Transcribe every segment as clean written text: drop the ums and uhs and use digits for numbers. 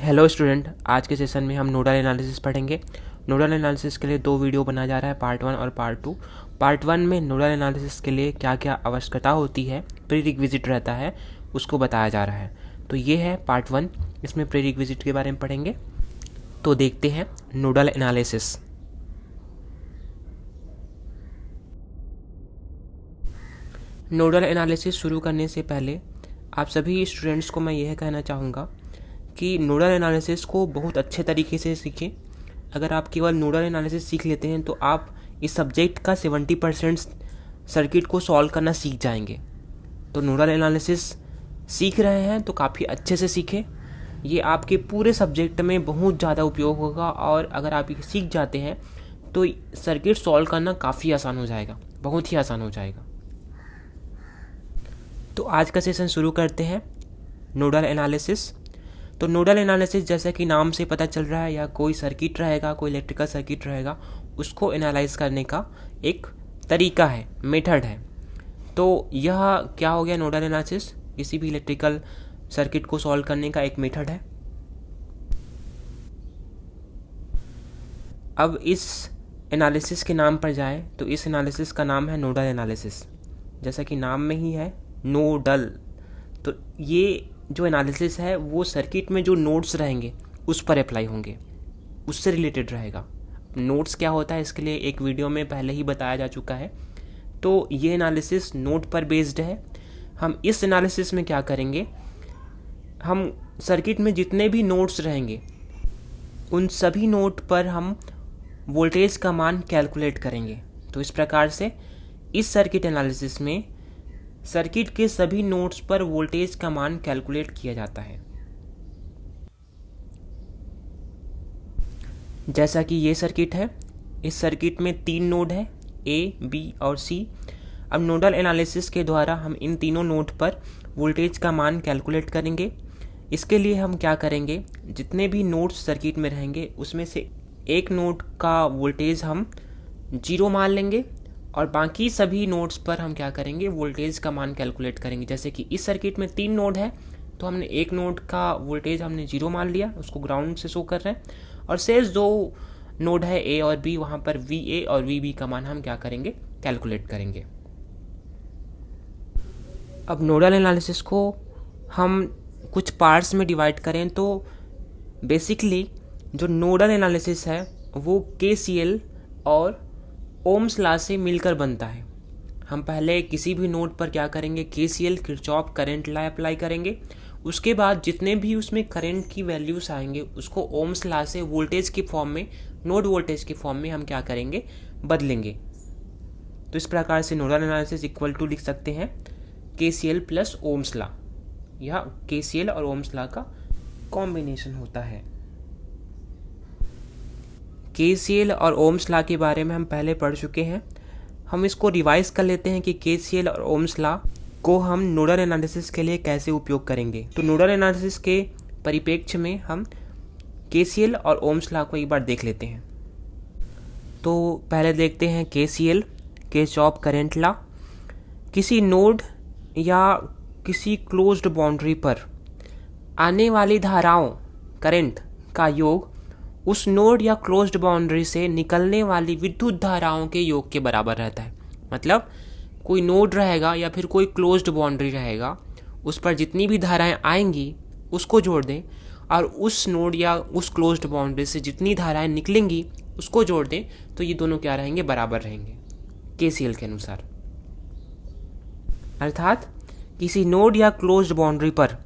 Hello student, आज के session में हम नोडल एनालिसिस पढ़ेंगे। नोडल एनालिसिस के लिए दो वीडियो बनाया जा रहा है, पार्ट 1 और पार्ट 2। पार्ट 1 में नोडल एनालिसिस के लिए क्या क्या आवश्यकता होती है, प्री रिक्विजिट रहता है, उसको बताया जा रहा है। तो ये है पार्ट 1, इसमें प्री रिक्विजिट के बारे में पढ़ेंगे। तो देखते हैं नोडल एनालिसिस। नोडल एनालिसिस शुरू करने से पहले आप सभी स्टूडेंट्स को मैं यह कहना चाहूँगा कि नोडल एनालिसिस को बहुत अच्छे तरीके से सीखें। अगर आप केवल नोडल एनालिसिस सीख लेते हैं तो आप इस सब्जेक्ट का 70% सर्किट को सॉल्व करना सीख जाएंगे। तो नोडल एनालिसिस सीख रहे हैं तो काफ़ी अच्छे से सीखें। ये आपके पूरे सब्जेक्ट में बहुत ज़्यादा उपयोग होगा और अगर आप ये सीख जाते हैं तो सर्किट सॉल्व करना काफ़ी आसान हो जाएगा, बहुत ही आसान हो जाएगा। तो आज का सेशन शुरू करते हैं, नोडल एनालिसिस। तो नोडल एनालिसिस जैसा कि नाम से पता चल रहा है, या कोई सर्किट रहेगा, कोई इलेक्ट्रिकल सर्किट रहेगा, उसको एनालाइज करने का एक तरीका है, मेथड है। तो यह क्या हो गया, नोडल एनालिसिस किसी भी इलेक्ट्रिकल सर्किट को सॉल्व करने का एक मेथड है। अब इस एनालिसिस के नाम पर जाएं तो इस एनालिसिस का नाम है नोडल एनालिसिस, जैसा कि नाम में ही है नोडल। तो ये जो एनालिसिस है वो सर्किट में जो नोड्स रहेंगे उस पर अप्लाई होंगे, उससे रिलेटेड रहेगा। नोड्स क्या होता है इसके लिए एक वीडियो में पहले ही बताया जा चुका है। तो ये एनालिसिस नोड पर बेस्ड है। हम इस एनालिसिस में क्या करेंगे, हम सर्किट में जितने भी नोड्स रहेंगे उन सभी नोड पर हम वोल्टेज का मान कैलकुलेट करेंगे। तो इस प्रकार से इस सर्किट एनालिसिस में सर्किट के सभी नोड्स पर वोल्टेज का मान कैलकुलेट किया जाता है। जैसा कि ये सर्किट है, इस सर्किट में 3 नोड है, ए, बी और सी। अब नोडल एनालिसिस के द्वारा हम इन तीनों नोड पर वोल्टेज का मान कैलकुलेट करेंगे। इसके लिए हम क्या करेंगे, जितने भी नोड्स सर्किट में रहेंगे उसमें से एक नोड का वोल्टेज हम 0 मान लेंगे और बाकी सभी नोड्स पर हम क्या करेंगे, वोल्टेज का मान कैलकुलेट करेंगे। जैसे कि इस सर्किट में 3 नोड है तो हमने एक नोड का वोल्टेज हमने 0 मान लिया, उसको ग्राउंड से शो कर रहे हैं, और शेष 2 नोड है ए और बी, वहाँ पर वी ए और वी बी का मान हम क्या करेंगे, कैलकुलेट करेंगे। अब नोडल एनालिसिस को हम कुछ पार्ट्स में डिवाइड करें तो बेसिकली जो नोडल एनालिसिस है वो KCL और ओम्स लॉ से मिलकर बनता है। हम पहले किसी भी नोड पर क्या करेंगे, KCL Kirchhoff current law apply करेंगे। उसके बाद जितने भी उसमें करंट की वैल्यूज आएंगे उसको ओम्स लॉ से वोल्टेज की फॉर्म में, नोड वोल्टेज की फॉर्म में हम क्या करेंगे, बदलेंगे। तो इस प्रकार से नोडल एनालिसिस इक्वल टू लिख सकते हैं KCL प्लस ओम्स लॉ, या KCL और ओम्स लॉ का कॉम्बिनेशन होता है। KCL और ओम्स लॉ के बारे में हम पहले पढ़ चुके हैं। हम इसको रिवाइज कर लेते हैं कि KCL और ओम्स लॉ को हम नोडल एनालिसिस के लिए कैसे उपयोग करेंगे। तो नोडल एनालिसिस के परिप्रेक्ष्य में हम KCL और ओम्स लॉ को एक बार देख लेते हैं। तो पहले देखते हैं KCL, किरचॉफ करंट लॉ। किसी नोड या किसी क्लोज्ड बाउंड्री पर आने वाली धाराओं, करंट का योग उस नोड या क्लोज्ड बाउंड्री से निकलने वाली विद्युत धाराओं के योग के बराबर रहता है। मतलब कोई नोड रहेगा या फिर कोई क्लोज्ड बाउंड्री रहेगा, उस पर जितनी भी धाराएं आएंगी उसको जोड़ दें, और उस नोड या उस क्लोज्ड बाउंड्री से जितनी धाराएं निकलेंगी उसको जोड़ दें, तो ये दोनों क्या रहेंगे, बराबर रहेंगे KCL के अनुसार। अर्थात किसी नोड या क्लोज्ड बाउंड्री पर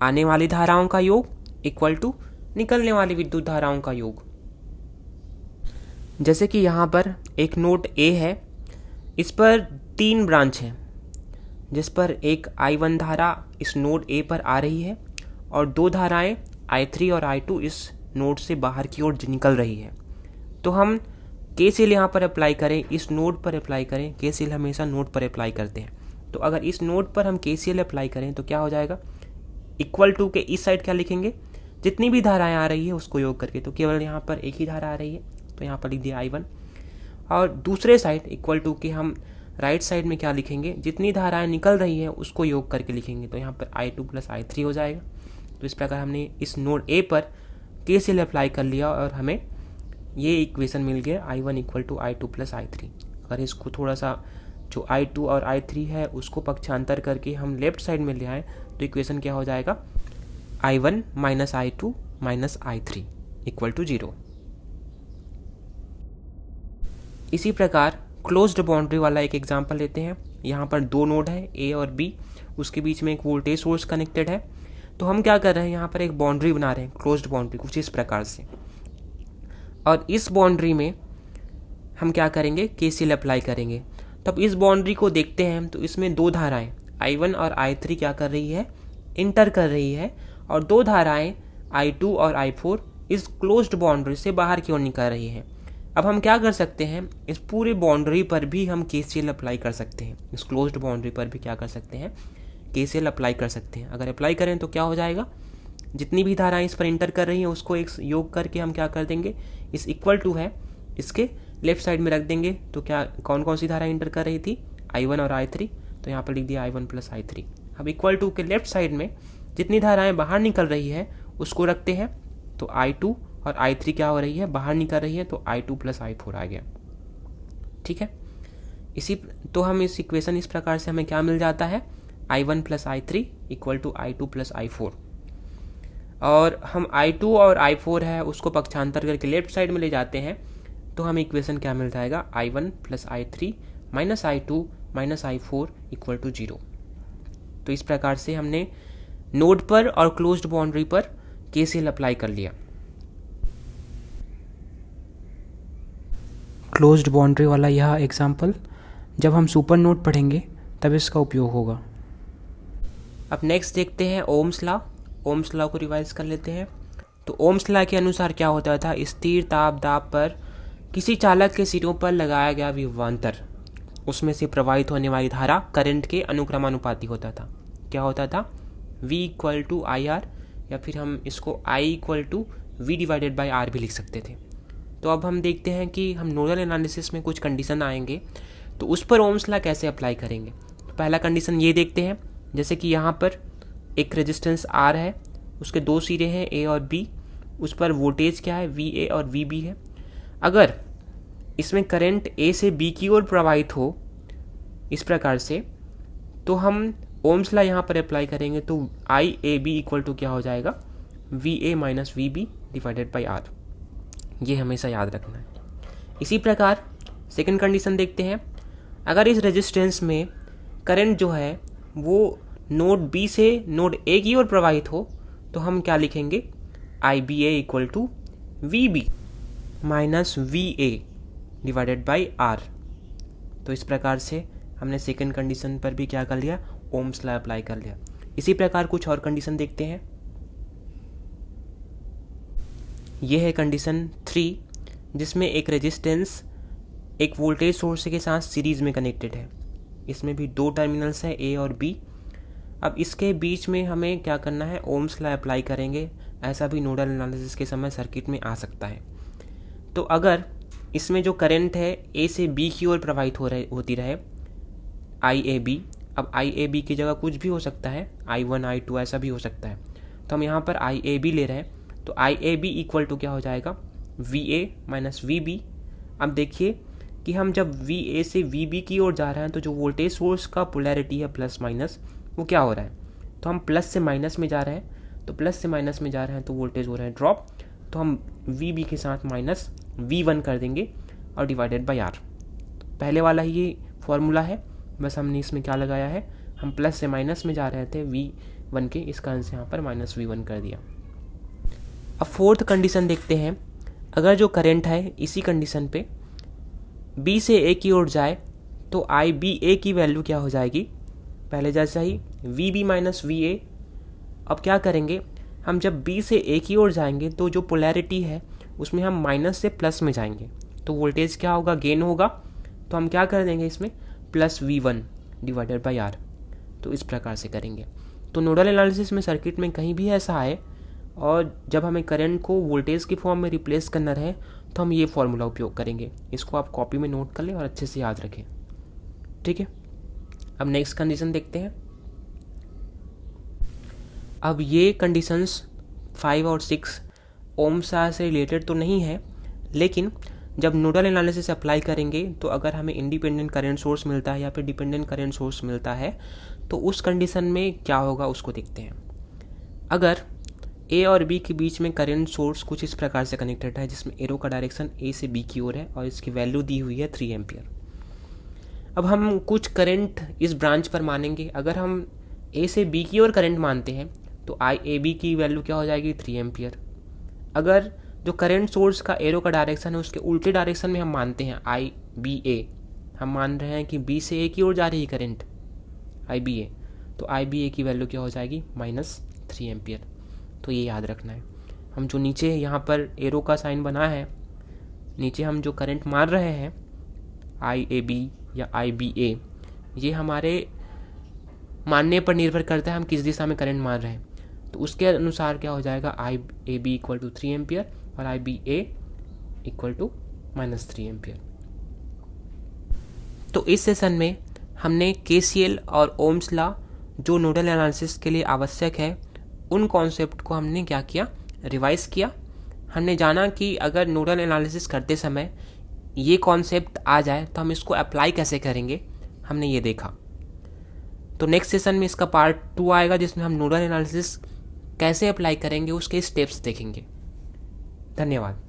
आने वाली धाराओं का योग इक्वल टू निकलने वाली विद्युत धाराओं का योग। जैसे कि यहाँ पर एक नोड A है, इस पर 3 ब्रांच हैं, जिस पर एक I1 धारा इस नोड A पर आ रही है और 2 धाराएं I3 और I2 इस नोड से बाहर की ओर निकल रही है। तो हम KCL यहाँ पर अप्लाई करें, इस नोड पर अप्लाई करें। KCL हमेशा नोड पर अप्लाई करते हैं। तो अगर इस नोड पर हम KCL अप्लाई करें तो क्या हो जाएगा, इक्वल टू के इस साइड क्या लिखेंगे, जितनी भी धाराएं आ रही है उसको योग करके। तो केवल यहाँ पर एक ही धारा आ रही है तो यहाँ पर लिख दिया I1, और दूसरे साइड इक्वल टू के हम राइट साइड में क्या लिखेंगे, जितनी धाराएं निकल रही है उसको योग करके लिखेंगे। तो यहाँ पर I2 प्लस I3 हो जाएगा। तो इस प्रकार हमने इस नोड ए पर केसीएल अप्लाई कर लिया और हमें ये इक्वेशन मिल गया I1 equal to I2 plus I3। अगर इसको थोड़ा सा जो I2 और I3 है उसको पक्षांतर करके हम लेफ्ट साइड में ले आए तो इक्वेशन क्या हो जाएगा, I1 minus I2 minus I3 equal to 0। इसी प्रकार क्लोज्ड बाउंड्री वाला एक एग्जांपल लेते हैं। यहाँ पर दो नोड है ए और बी, उसके बीच में एक वोल्टेज सोर्स कनेक्टेड है। तो हम क्या कर रहे हैं, यहाँ पर एक बाउंड्री बना रहे हैं, क्लोज्ड बाउंड्री कुछ इस प्रकार से। और इस बाउंड्री में हम क्या करेंगे, केसीएल अप्लाई करेंगे। तब इस बाउंड्री को देखते हैं तो इसमें दो धाराएं I1 और I3 क्या कर रही है, इंटर कर रही है, और दो धाराएं I2 और I4 इस क्लोज्ड बाउंड्री से बाहर की ओर निकल रही है। अब हम क्या कर सकते हैं, इस पूरे बाउंड्री पर भी हम केसीएल अप्लाई कर सकते हैं। इस क्लोज्ड बाउंड्री पर भी क्या कर सकते हैं, केसीएल अप्लाई कर सकते हैं। अगर अप्लाई करें तो क्या हो जाएगा, जितनी भी धाराएं इस पर इंटर कर रही हैं उसको एक योग करके हम क्या कर देंगे, इस इक्वल टू है इसके लेफ्ट साइड में रख देंगे। तो क्या कौन कौन सी धाराएं इंटर कर रही थी, I1 और I3, तो यहाँ पर लिख दिया I1 प्लस I3। अब इक्वल टू के लेफ्ट साइड में जितनी धाराएं बाहर निकल रही है उसको रखते हैं। तो I2 और I3 क्या हो रही है, बाहर निकल रही है, तो I2 प्लस I4 आ गया। ठीक है, तो हम इस इक्वेशन इस प्रकार से हमें क्या मिल जाता है, I1 plus I3 equal to I2 plus I4। और हम I2 और I4 है उसको पक्षांतर करके लेफ्ट साइड में ले जाते हैं तो हमें इक्वेशन क्या मिल जाएगा, I1 plus I3 minus I2 minus I4 equal to 0। तो इस प्रकार से हमने नोड पर और क्लोज्ड बाउंड्री पर केसीएल अप्लाई कर लिया। क्लोज्ड बाउंड्री वाला यह एग्जाम्पल जब हम सुपर नोड पढ़ेंगे तब इसका उपयोग होगा। अब नेक्स्ट देखते हैं ओम्स लॉ। ओम्स लॉ को रिवाइज कर लेते हैं। तो ओम्स लॉ के अनुसार क्या होता था, स्थिर ताप दाब पर किसी चालक के सिरों पर लगाया गया विभवांतर, उसमें से प्रवाहित होने वाली धारा करंट के अनुक्रमानुपाती होता था। क्या होता था, V इक्वल टू IR, या फिर हम इसको I equal to V divided by R भी लिख सकते थे। तो अब हम देखते हैं कि हम नोडल एनालिसिस में कुछ कंडीशन आएंगे तो उस पर ओम्स लॉ कैसे अप्लाई करेंगे। तो पहला कंडीशन ये देखते हैं, जैसे कि यहाँ पर एक रेजिस्टेंस R है, उसके दो सिरे हैं A और B, उस पर वोल्टेज क्या है, VA और VB है। अगर इसमें करंट A से B की ओर प्रवाहित हो इस प्रकार से, तो हम ओम्स लॉ यहाँ पर अप्लाई करेंगे। तो IAB इक्वल टू क्या हो जाएगा, VA minus VB divided by R। ये हमेशा याद रखना है। इसी प्रकार सेकंड कंडीशन देखते हैं, अगर इस रेजिस्टेंस में करंट जो है वो नोड B से नोड A की ओर प्रवाहित हो तो हम क्या लिखेंगे, IBA equal to VB minus VA divided by R। तो इस प्रकार से हमने सेकंड कंडीशन पर भी क्या कर लिया, ओम्स लॉ अप्लाई कर लिया। इसी प्रकार कुछ और कंडीशन देखते हैं। यह है कंडीशन 3, जिसमें एक रेजिस्टेंस एक वोल्टेज सोर्स के साथ सीरीज में कनेक्टेड है। इसमें भी दो टर्मिनल्स हैं A और B। अब इसके बीच में हमें क्या करना है, ओम्स लॉ अप्लाई करेंगे। ऐसा भी नोडल एनालिसिस के समय सर्किट में आ सकता है। तो अगर इसमें जो करंट है A से B की ओर प्रवाहित होती रहे IAB, अब IAB की जगह कुछ भी हो सकता है, I1 I2 ऐसा भी हो सकता है। तो हम यहाँ पर IAB ले रहे हैं, तो IAB इक्वल टू क्या हो जाएगा, VA माइनस VB। अब देखिए कि हम जब VA से VB की ओर जा रहे हैं तो जो वोल्टेज सोर्स का पोलैरिटी है प्लस माइनस, वो क्या हो रहा है, तो हम प्लस से माइनस में जा रहे हैं। तो प्लस से माइनस में जा रहे हैं तो वोल्टेज हो रहा है ड्रॉप, तो हम VB के साथ माइनस V1 कर देंगे और डिवाइडेड बाई R। पहले वाला ही ये फॉर्मूला है, बस हमने इसमें क्या लगाया है, हम प्लस से माइनस में जा रहे थे V1 के, इसका आंसर यहाँ पर माइनस V1 कर दिया। अब फोर्थ कंडीशन देखते हैं, अगर जो करंट है इसी कंडीशन पे B से A की ओर जाए तो IBA की वैल्यू क्या हो जाएगी, पहले जैसा ही VB माइनस VA। अब क्या करेंगे, हम जब B से A की ओर जाएंगे तो जो पोलैरिटी है उसमें हम माइनस से प्लस में जाएंगे, तो वोल्टेज क्या होगा, गेन होगा। तो हम क्या कर देंगे इसमें, plus V1 divided by R। तो इस प्रकार से करेंगे। तो नोडल एनालिसिस में सर्किट में कहीं भी ऐसा आए और जब हमें करंट को वोल्टेज की फॉर्म में रिप्लेस करना रहे तो हम ये फॉर्मूला उपयोग करेंगे। इसको आप कॉपी में नोट कर लें और अच्छे से याद रखें। ठीक है, अब नेक्स्ट कंडीशन देखते हैं। अब ये कंडीशंस 5 और 6 ओम्स लॉ से रिलेटेड तो नहीं है, लेकिन जब नोडल एनालिसिस अप्लाई करेंगे तो अगर हमें इंडिपेंडेंट करंट सोर्स मिलता है या फिर डिपेंडेंट करंट सोर्स मिलता है तो उस कंडीशन में क्या होगा उसको देखते हैं। अगर ए और बी के बीच में करंट सोर्स कुछ इस प्रकार से कनेक्टेड है जिसमें एरो का डायरेक्शन ए से बी की ओर है और इसकी वैल्यू दी हुई है 3 एम्पियर। अब हम कुछ करंट इस ब्रांच पर मानेंगे। अगर हम ए से बी की ओर करंट मानते हैं तो आई ए बी की वैल्यू क्या हो जाएगी 3 एम्पियर। अगर जो करंट सोर्स का एरो का डायरेक्शन है उसके उल्टे डायरेक्शन में हम मानते हैं आई बी ए, हम मान रहे हैं कि बी से ए की ओर जा रही है करंट आई बी ए, तो आई बी ए की वैल्यू क्या हो जाएगी -3 एम्पियर। तो ये याद रखना है। हम जो नीचे यहाँ पर एरो का साइन बना है, नीचे हम जो करंट मार रहे हैं आई ए बी या आई बी ए, ये हमारे मानने पर निर्भर करता है हम किस दिशा में करंट मार रहे हैं। तो उसके अनुसार क्या हो जाएगा I A B equal to 3 ampere और I B A equal to -3 ampere. तो इस सेशन में हमने केसीएल और ओम्स लॉ जो नोडल एनालिसिस के लिए आवश्यक है उन कॉन्सेप्ट को हमने क्या किया, रिवाइज किया। हमने जाना कि अगर नोडल एनालिसिस करते समय ये कॉन्सेप्ट आ जाए तो हम इसको अप्लाई कैसे करेंगे, हमने ये देखा। तो नेक्स्ट सेशन में इसका पार्ट 2 आएगा जिसमें हम नोडल एनालिसिस कैसे अप्लाई करेंगे उसके स्टेप्स देखेंगे। धन्यवाद।